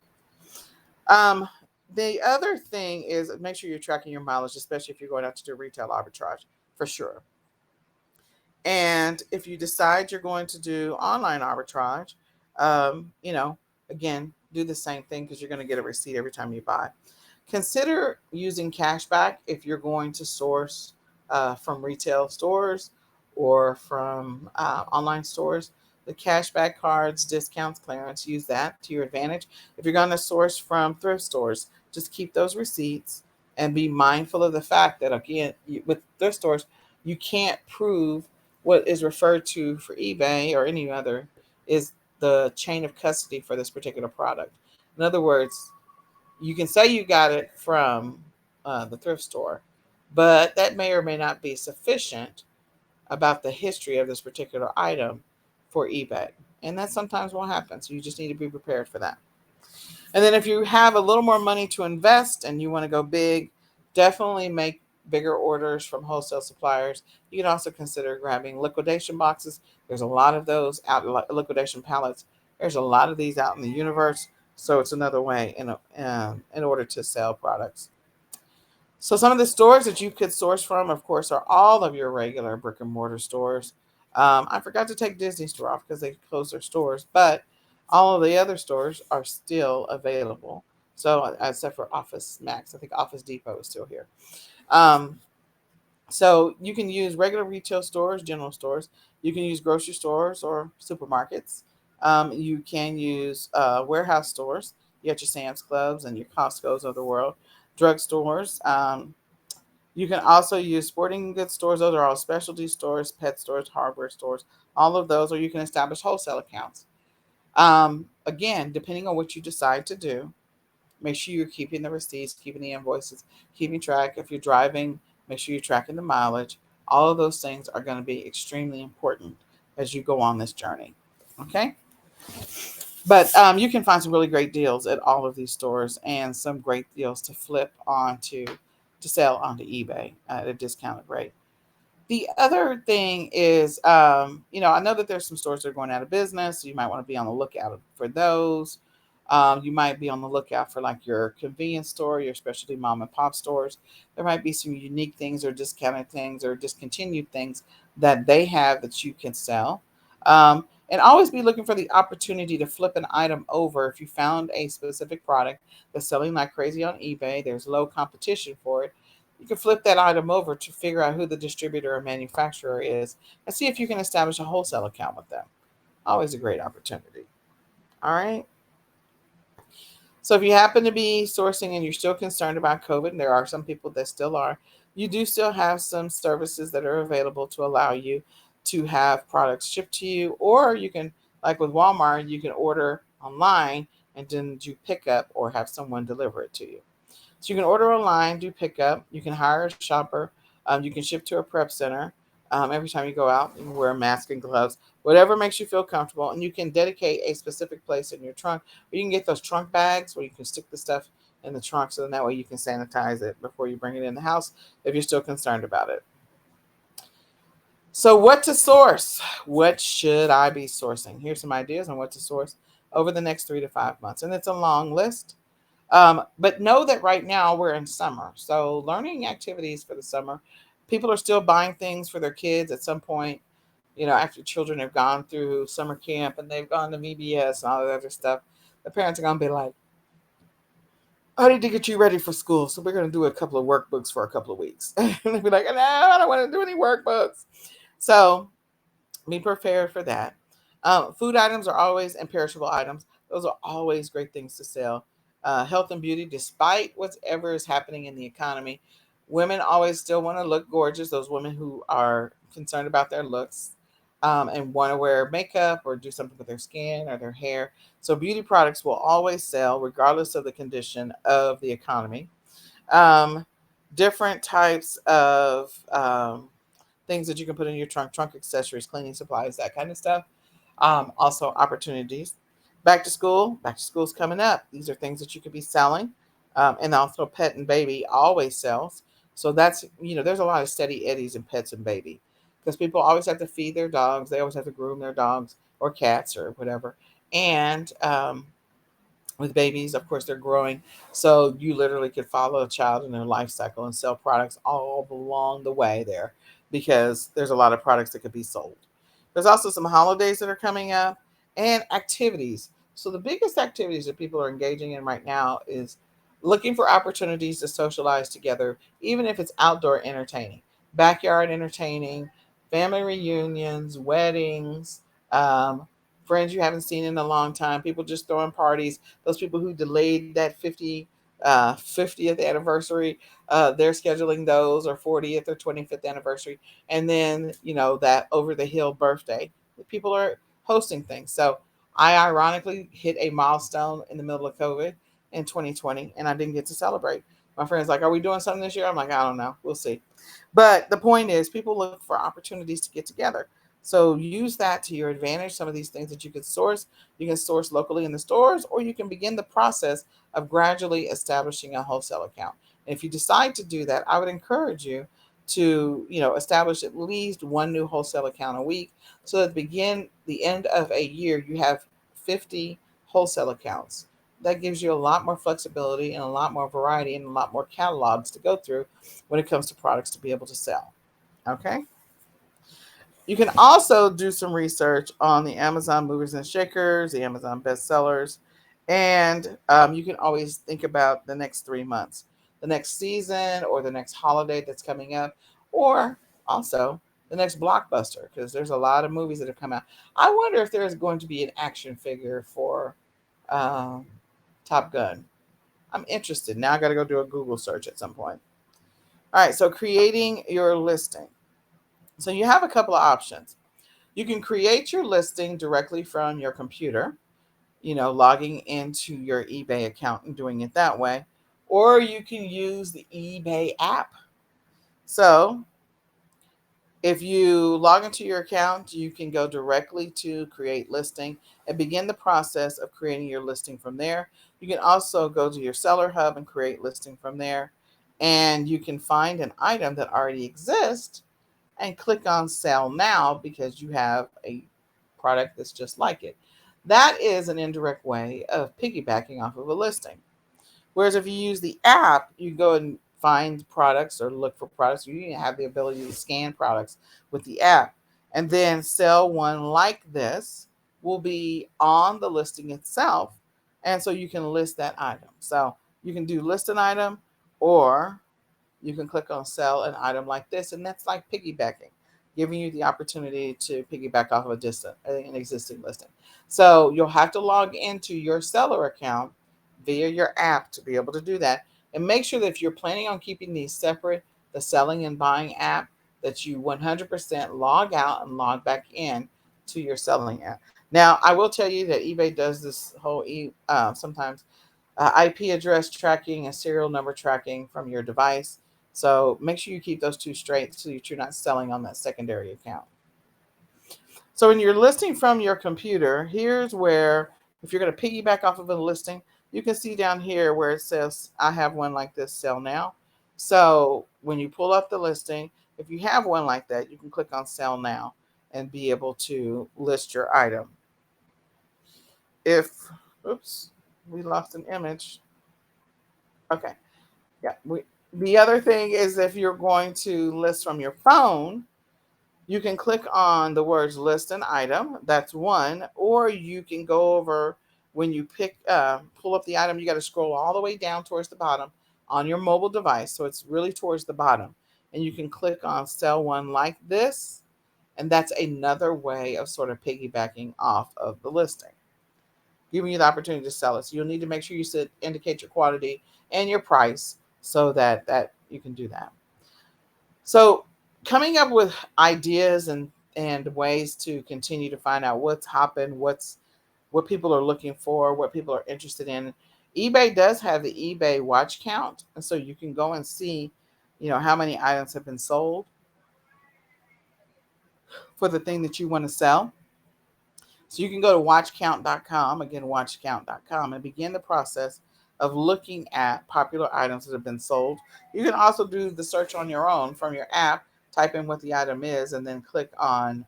Um, the other thing is make sure you're tracking your mileage, especially if you're going out to do retail arbitrage, for sure. And if you decide you're going to do online arbitrage, again, do the same thing because you're going to get a receipt every time you buy. Consider using cashback if you're going to source from retail stores or from online stores. The cashback cards, discounts, clearance, use that to your advantage. If you're going to source from thrift stores, just keep those receipts and be mindful of the fact that, again, with thrift stores, you can't prove what is referred to for eBay or any other is the chain of custody for this particular product. In other words, you can say you got it from the thrift store, but that may or may not be sufficient about the history of this particular item for eBay. And that sometimes won't happen. So you just need to be prepared for that. And then if you have a little more money to invest and you want to go big, definitely make bigger orders from wholesale suppliers. You can also consider grabbing liquidation boxes. There's a lot of those out, liquidation pallets. There's a lot of these out in the universe. So it's another way in order to sell products. So some of the stores that you could source from, of course, are all of your regular brick and mortar stores. I forgot to take Disney Store off because they closed their stores, but all of the other stores are still available. So except for Office Max, I think Office Depot is still here. Um, so you can use regular retail stores, general stores. You can use grocery stores or supermarkets. You can use warehouse stores. You got your Sam's Clubs and your Costco's of the world, drugstores. You can also use sporting goods stores. Those are all specialty stores, pet stores, hardware stores, all of those, or you can establish wholesale accounts. Again, depending on what you decide to do, make sure you're keeping the receipts, keeping the invoices, keeping track. If you're driving, make sure you're tracking the mileage. All of those things are going to be extremely important as you go on this journey. Okay. But you can find some really great deals at all of these stores and some great deals to flip onto to sell onto eBay at a discounted rate. The other thing is, I know that there's some stores that are going out of business. So you might want to be on the lookout for those. You might be on the lookout for like your convenience store, your specialty mom and pop stores. There might be some unique things or discounted things or discontinued things that they have that you can sell. And always be looking for the opportunity to flip an item over. If you found a specific product that's selling like crazy on eBay, there's low competition for it. You can flip that item over to figure out who the distributor or manufacturer is and see if you can establish a wholesale account with them. Always a great opportunity. All right. So if you happen to be sourcing and you're still concerned about COVID, and there are some people that still are, you do still have some services that are available to allow you to have products shipped to you, or you can, like with Walmart, you can order online and then do pickup or have someone deliver it to you. So you can order online, do pickup. You can hire a shopper. You can ship to a prep center. Every time you go out, you can wear a mask and gloves, whatever makes you feel comfortable. And you can dedicate a specific place in your trunk. Or you can get those trunk bags where you can stick the stuff in the trunk, so then that way you can sanitize it before you bring it in the house if you're still concerned about it. So, what to source? What should I be sourcing? Here's some ideas on what to source over the next 3 to 5 months. And it's a long list. But know that right now we're in summer. So, learning activities for the summer, people are still buying things for their kids at some point, after children have gone through summer camp and they've gone to VBS and all that other stuff. The parents are going to be like, I need to get you ready for school. So, we're going to do a couple of workbooks for a couple of weeks. And they'll be like, no, I don't want to do any workbooks. So, be prepared for that. Food items are always, and perishable items, those are always great things to sell. Health and beauty, despite whatever is happening in the economy, women always still want to look gorgeous. Those women who are concerned about their looks, and want to wear makeup or do something with their skin or their hair. So, beauty products will always sell regardless of the condition of the economy. Um, Different types of things that you can put in your trunk accessories, cleaning supplies, that kind of stuff. Also, opportunities. Back to school's coming up. These are things that you could be selling. And also, pet and baby always sells. So there's a lot of steady eddies in pets and baby because people always have to feed their dogs. They always have to groom their dogs or cats or whatever. And with babies, of course, they're growing. So you literally could follow a child in their life cycle and sell products all along the way there because there's a lot of products that could be sold. There's also some holidays that are coming up and activities. So the biggest activities that people are engaging in right now is looking for opportunities to socialize together, even if it's outdoor entertaining, backyard entertaining, family reunions, weddings, um, friends you haven't seen in a long time, people just throwing parties, those people who delayed that 50th anniversary, they're scheduling those, or 40th or 25th anniversary. And then, that over the hill birthday, people are hosting things. So I ironically hit a milestone in the middle of COVID in 2020, and I didn't get to celebrate. My friends like, are we doing something this year? I'm like, I don't know. We'll see. But the point is, people look for opportunities to get together. So use that to your advantage. Some of these things that you can source locally in the stores, or you can begin the process of gradually establishing a wholesale account. And if you decide to do that, I would encourage you to, establish at least one new wholesale account a week, so that begin the end of a year, you have 50 wholesale accounts. That gives you a lot more flexibility and a lot more variety and a lot more catalogs to go through when it comes to products to be able to sell. Okay. You can also do some research on the Amazon movers and shakers, the Amazon bestsellers, and you can always think about the next 3 months, the next season, or the next holiday that's coming up, or also the next blockbuster, because there's a lot of movies that have come out. I wonder if there's going to be an action figure for um, Top Gun. I'm interested. Now I got to go do a Google search at some point. All right, so creating your listing. So you have a couple of options. You can create your listing directly from your computer, logging into your eBay account and doing it that way. Or you can use the eBay app. So if you log into your account, you can go directly to create listing and begin the process of creating your listing from there. You can also go to your seller hub and create listing from there. And you can find an item that already exists and click on sell now because you have a product that's just like it. That is an indirect way of piggybacking off of a listing. Whereas if you use the app, you go and find products or look for products. You have the ability to scan products with the app. And then sell one like this will be on the listing itself. And so you can list that item. So you can do list an item, or you can click on sell an item like this, and that's like piggybacking, giving you the opportunity to piggyback off of an existing listing. So you'll have to log into your seller account via your app to be able to do that. And make sure that if you're planning on keeping these separate, the selling and buying app, that you 100% log out and log back in to your selling app. Now, I will tell you that eBay does this whole sometimes IP address tracking and serial number tracking from your device. So make sure you keep those two straight so that you're not selling on that secondary account. So when you're listing from your computer, here's where, if you're going to piggyback off of a listing, you can see down here where it says, I have one like this, sell now. So when you pull up the listing, if you have one like that, you can click on sell now and be able to list your item. If, oops, we lost an image. Okay. Yeah. The other thing is if you're going to list from your phone, you can click on the words list an item. That's one. Or you can go over when you pull up the item, you got to scroll all the way down towards the bottom on your mobile device. So it's really towards the bottom. And you can click on sell one like this. And that's another way of sort of piggybacking off of the listing, giving you the opportunity to sell it. So you'll need to make sure you indicate your quantity and your price so that you can do that. So coming up with ideas and ways to continue to find out what's happened, what people are looking for, what people are interested in. eBay does have the eBay watch count, and so you can go and see, how many items have been sold for the thing that you want to sell. So you can go to watchcount.com, again, watchcount.com, and begin the process of looking at popular items that have been sold. You can also do the search on your own from your app, type in what the item is, and then click on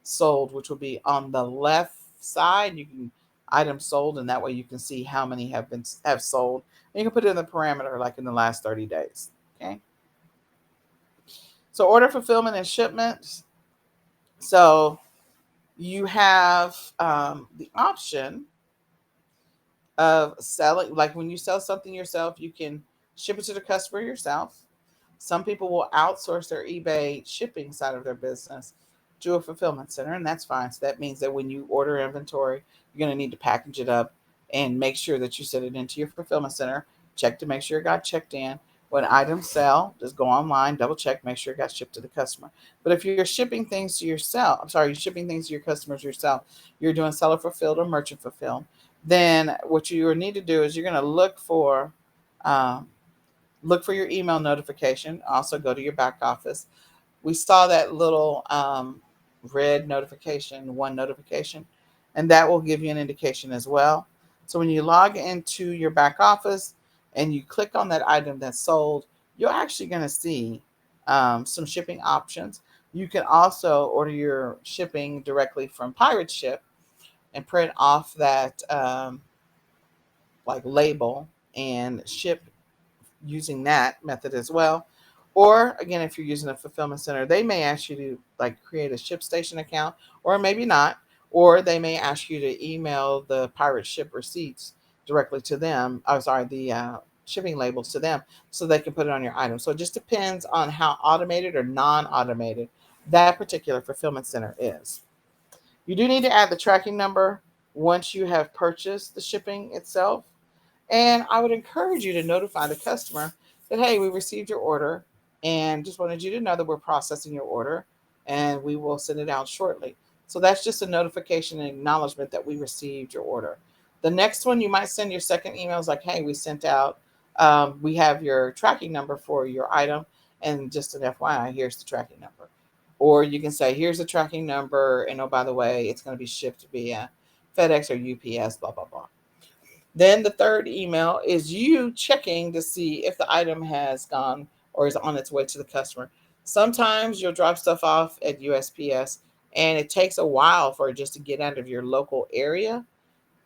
sold, which will be on the left side. You can item sold, and that way you can see how many have sold. And you can put it in the parameter like in the last 30 days. Okay. So order fulfillment and shipment. So you have the option of selling, like when you sell something yourself, you can ship it to the customer yourself. Some people will outsource their eBay shipping side of their business to a fulfillment center, and that's fine. So that means that when you order inventory, you're going to need to package it up and make sure that you send it into your fulfillment center. Check to make sure it got checked in. When items sell, just go online, double check, make sure it got shipped to the customer. But if you're shipping things to yourself, you're shipping things to your customers yourself, you're doing seller fulfilled or merchant fulfilled, then what you need to do is you're going to um, look for your email notification. Also go to your back office. We saw that little red notification, one notification, and that will give you an indication as well. So when you log into your back office and you click on that item that's sold, you're actually going to see some shipping options. You can also order your shipping directly from Pirate Ship and print off that like label and ship using that method as well. Or again, if you're using a fulfillment center, they may ask you to like create a ShipStation account, or maybe not, or they may ask you to email the Pirate Ship receipts directly to them. The shipping labels to them so they can put it on your item. So it just depends on how automated or non-automated that particular fulfillment center is. You do need to add the tracking number once you have purchased the shipping itself. And I would encourage you to notify the customer that, hey, we received your order and just wanted you to know that we're processing your order and we will send it out shortly. So that's just a notification and acknowledgement that we received your order. The next one, you might send your second emails like, hey, we sent out, we have your tracking number for your item. And just an FYI, here's the tracking number. Or you can say, here's the tracking number. And oh, by the way, it's going to be shipped via FedEx or UPS, blah, blah, blah. Then the third email is you checking to see if the item has gone or is on its way to the customer. Sometimes you'll drop stuff off at USPS and it takes a while for it just to get out of your local area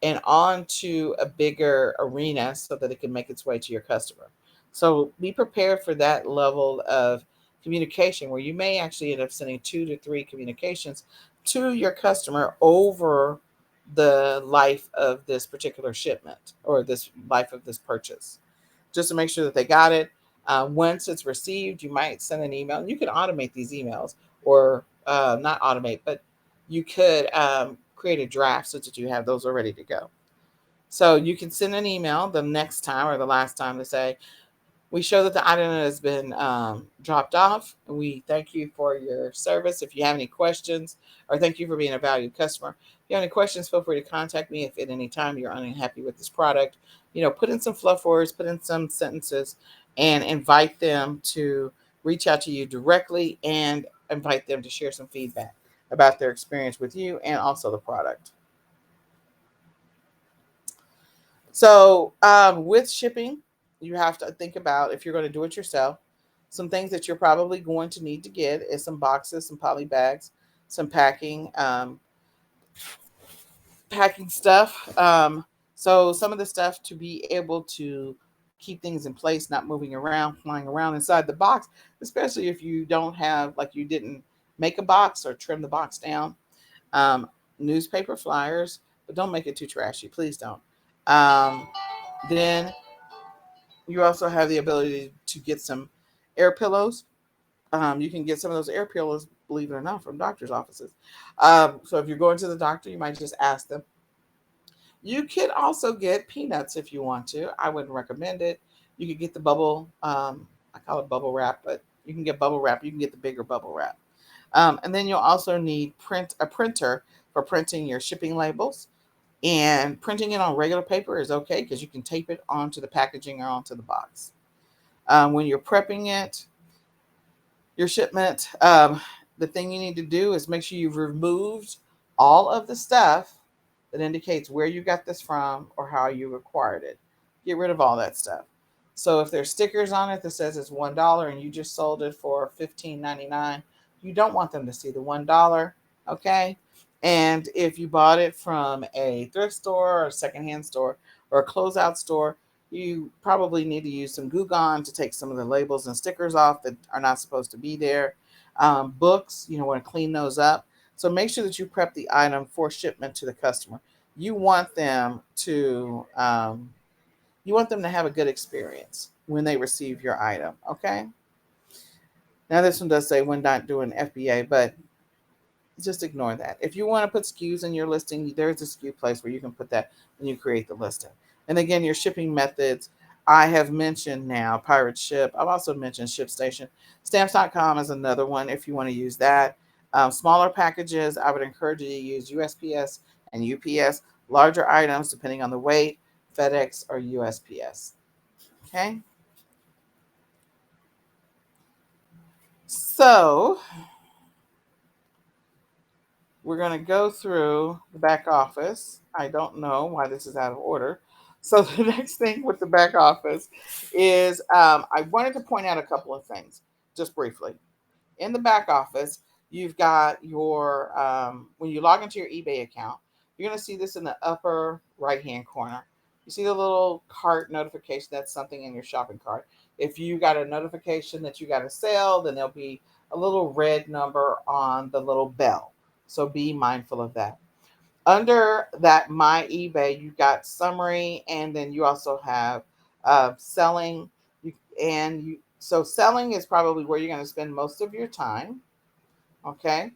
and onto a bigger arena so that it can make its way to your customer. So be prepared for that level of communication where you may actually end up sending 2 to 3 communications to your customer over the life of this particular shipment or this life of this purchase, just to make sure that they got it. Once it's received, you might send an email. And you can automate these emails or not automate, but you could create a draft so that you have those all ready to go. So you can send an email the next time or the last time to say, we show that the item has been dropped off. We thank you for your service. If you have any questions, or thank you for being a valued customer. If you have any questions, feel free to contact me if at any time you're unhappy with this product. Put in some fluff words, put in some sentences and invite them to reach out to you directly and invite them to share some feedback about their experience with you and also the product. So, with shipping, you have to think about, if you're going to do it yourself, some things that you're probably going to need to get is some boxes, some poly bags, some packing stuff. So some of the stuff to be able to keep things in place, not moving around, flying around inside the box, especially if you don't have, like, you didn't make a box or trim the box down. Um, Newspaper flyers, but don't make it too trashy. Please don't. Um, then you also have the ability to get some air pillows. You can get some of those air pillows, believe it or not, from doctors' offices. So if you're going to the doctor, you might just ask them. You could also get peanuts if you want to. I wouldn't recommend it. You could get the bubble, I call it bubble wrap, but you can get bubble wrap. You can get the bigger bubble wrap. And then you'll also need a printer for printing your shipping labels. And printing it on regular paper is okay because you can tape it onto the packaging or onto the box. When you're prepping it, your shipment, the thing you need to do is make sure you've removed all of the stuff that indicates where you got this from or how you acquired it. Get rid of all that stuff. So if there's stickers on it that says it's $1 and you just sold it for $15.99, you don't want them to see the $1, okay? And if you bought it from a thrift store or a secondhand store or a closeout store, you probably need to use some Goo Gone to take some of the labels and stickers off that are not supposed to be there. Books, you want to clean those up. So make sure that you prep the item for shipment to the customer. You want them to have a good experience when they receive your item. Okay. Now this one does say when not doing FBA, but just ignore that. If you want to put SKUs in your listing, there's a SKU place where you can put that when you create the listing. And again, your shipping methods, I have mentioned now Pirate Ship. I've also mentioned ShipStation. Stamps.com is another one if you want to use that. Smaller packages, I would encourage you to use USPS and UPS. Larger items, depending on the weight, FedEx or USPS. Okay. So we're going to go through the back office. I don't know why this is out of order. So the next thing with the back office is I wanted to point out a couple of things just briefly. In the back office, you've got your, when you log into your eBay account, you're going to see this in the upper right-hand corner. You see the little cart notification, that's something in your shopping cart. If you got a notification that you got a sale, then there'll be a little red number on the little bell. So be mindful of that. Under that My eBay, you've got summary, and then you also have selling. So selling is probably where you're going to spend most of your time. Okay.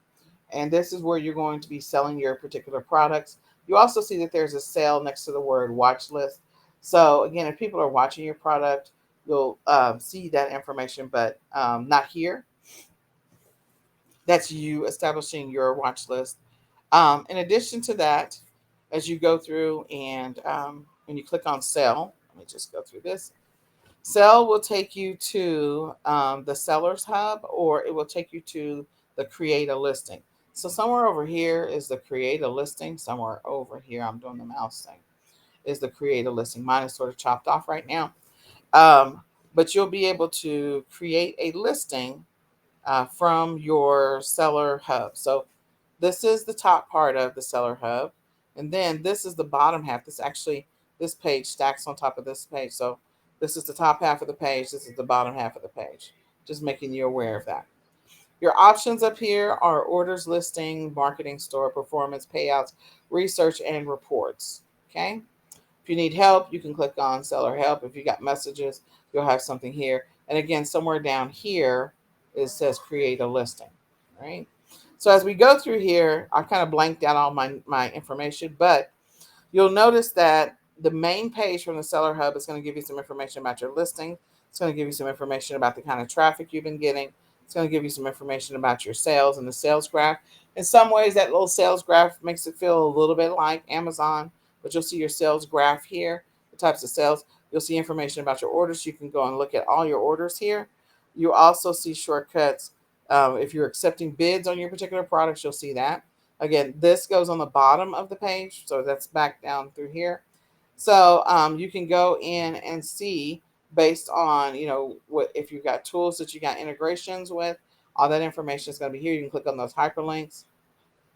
And this is where you're going to be selling your particular products. You also see that there's a sale next to the word watch list. So again, if people are watching your product, you'll see that information, but not here. That's you establishing your watch list. In addition to that, as you go through and when you click on sell, let me just go through this. Sell will take you to the seller's hub, or it will take you to the create a listing. So somewhere over here is the create a listing. Somewhere over here, I'm doing the mouse thing, is the create a listing. Mine is sort of chopped off right now. But you'll be able to create a listing from your seller hub. So this is the top part of the seller hub. And then this is the bottom half. This page stacks on top of this page. So this is the top half of the page. This is the bottom half of the page. Just making you aware of that. Your options up here are orders, listing, marketing, store, performance, payouts, research, and reports. Okay. If you need help, you can click on seller help. If you got messages, you'll have something here. And again, somewhere down here, it says create a listing, right? So as we go through here, I kind of blanked out all my information, but you'll notice that the main page from the Seller Hub is going to give you some information about your listing. It's going to give you some information about the kind of traffic you've been getting. It's going to give you some information about your sales and the sales graph. In some ways, that little sales graph makes it feel a little bit like Amazon, but you'll see your sales graph here, the types of sales. You'll see information about your orders. You can go and look at all your orders here. You also see shortcuts. If you're accepting bids on your particular products, you'll see that. Again, this goes on the bottom of the page, so that's back down through here. So you can go in and see based on, what if you've got tools that you got integrations with, all that information is going to be here. You can click on those hyperlinks.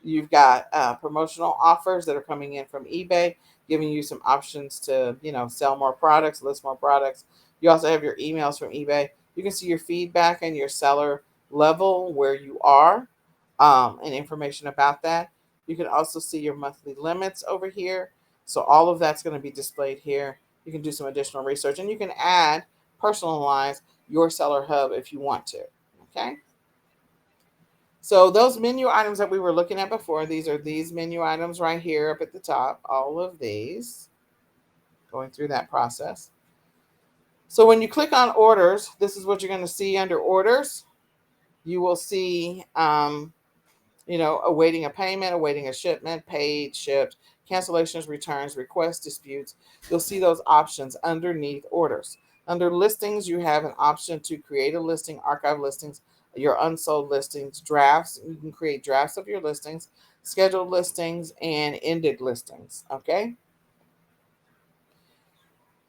You've got promotional offers that are coming in from eBay, giving you some options to, sell more products, list more products. You also have your emails from eBay. You can see your feedback and your seller level where you are, and information about that. You can also see your monthly limits over here. So all of that's going to be displayed here. You can do some additional research, and you can add, personalize your seller hub if you want to. Okay. So those menu items that we were looking at before, these are these menu items right here up at the top, all of these, going through that process. So when you click on orders, this is what you're going to see under orders. You will see, awaiting a payment, awaiting a shipment, paid, shipped, cancellations, returns, requests, disputes. You'll see those options underneath orders. Under listings, you have an option to create a listing, archive listings, your unsold listings, drafts. You can create drafts of your listings, scheduled listings, and ended listings. Okay.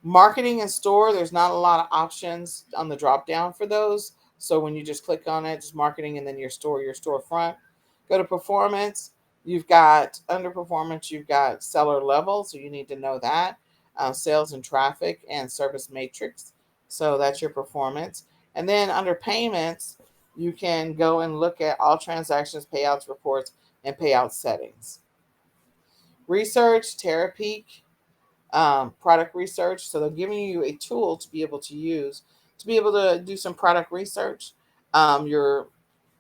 Marketing and store, there's not a lot of options on the drop down for those. So when you just click on it, just marketing and then your storefront. Go to performance. You've got under performance, you've got seller level. So you need to know that. Sales and traffic and service matrix. So that's your performance. And then under payments, you can go and look at all transactions, payouts, reports, and payout settings. Research, Terapeak, product research. So they're giving you a tool to be able to use to be able to do some product research. Your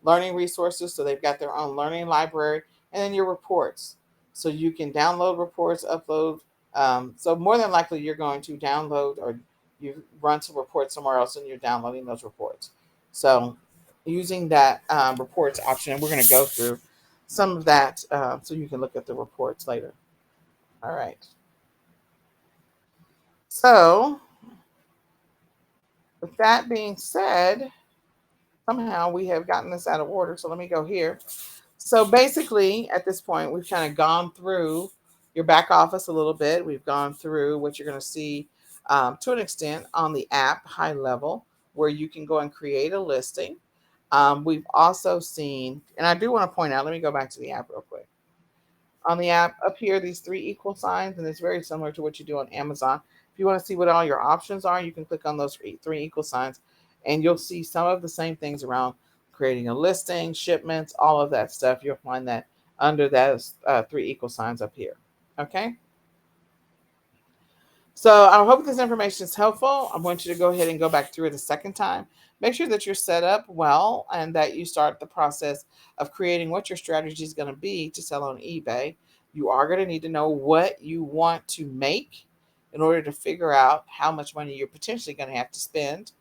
learning resources. So they've got their own learning library, and then your reports. So you can download reports, upload. So more than likely you're going to download or you run some reports somewhere else and you're downloading those reports. So using that reports option, and we're going to go through some of that so you can look at the reports later. All right. So, with that being said, somehow we have gotten this out of order. So, let me go here. So, basically, at this point, we've kind of gone through your back office a little bit. We've gone through what you're going to see to an extent on the app, high level, where you can go and create a listing. We've also seen, and I do want to point out, let me go back to the app real quick. On the app up here, these three equal signs, and it's very similar to what you do on Amazon. If you want to see what all your options are, you can click on those three equal signs, and you'll see some of the same things around creating a listing, shipments, all of that stuff. You'll find that under those three equal signs up here. Okay. So I hope this information is helpful. I want you to go ahead and go back through it a second time. Make sure that you're set up well and that you start the process of creating what your strategy is going to be to sell on eBay. You are going to need to know what you want to make in order to figure out how much money you're potentially going to have to spend.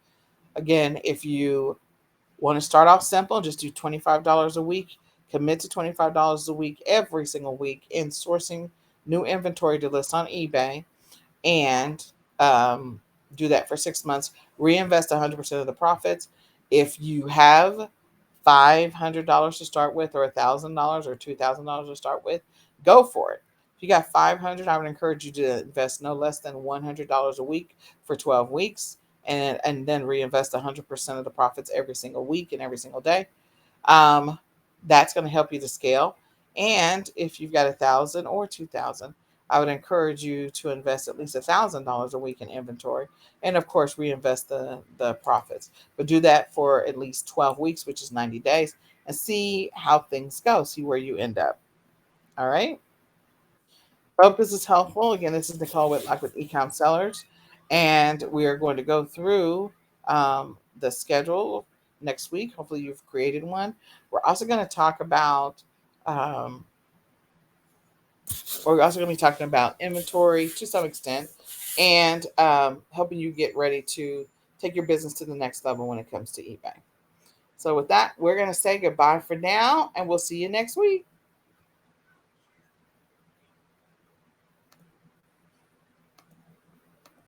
Again, if you want to start off simple, just do $25 a week, commit to $25 a week every single week in sourcing new inventory to list on eBay, and do that for 6 months. Reinvest 100% of the profits. If you have $500 to start with, or $1,000 or $2,000 to start with, go for it. If you got 500, I would encourage you to invest no less than $100 a week for 12 weeks, and then reinvest 100% of the profits every single week and every single day. That's going to help you to scale. And if you've got 1,000 or 2,000, I would encourage you to invest at least $1,000 a week in inventory, and of course reinvest the profits. But do that for at least 12 weeks, which is 90 days, and see how things go. See where you end up. All right. Hope this is helpful. Again, this is Nicole Whitlock with eCom Sellers, and we are going to go through the schedule next week. Hopefully, you've created one. We're also going to talk about um, we're also going to be talking about inventory to some extent, and helping you get ready to take your business to the next level when it comes to eBay. So with that, we're going to say goodbye for now, and we'll see you next week.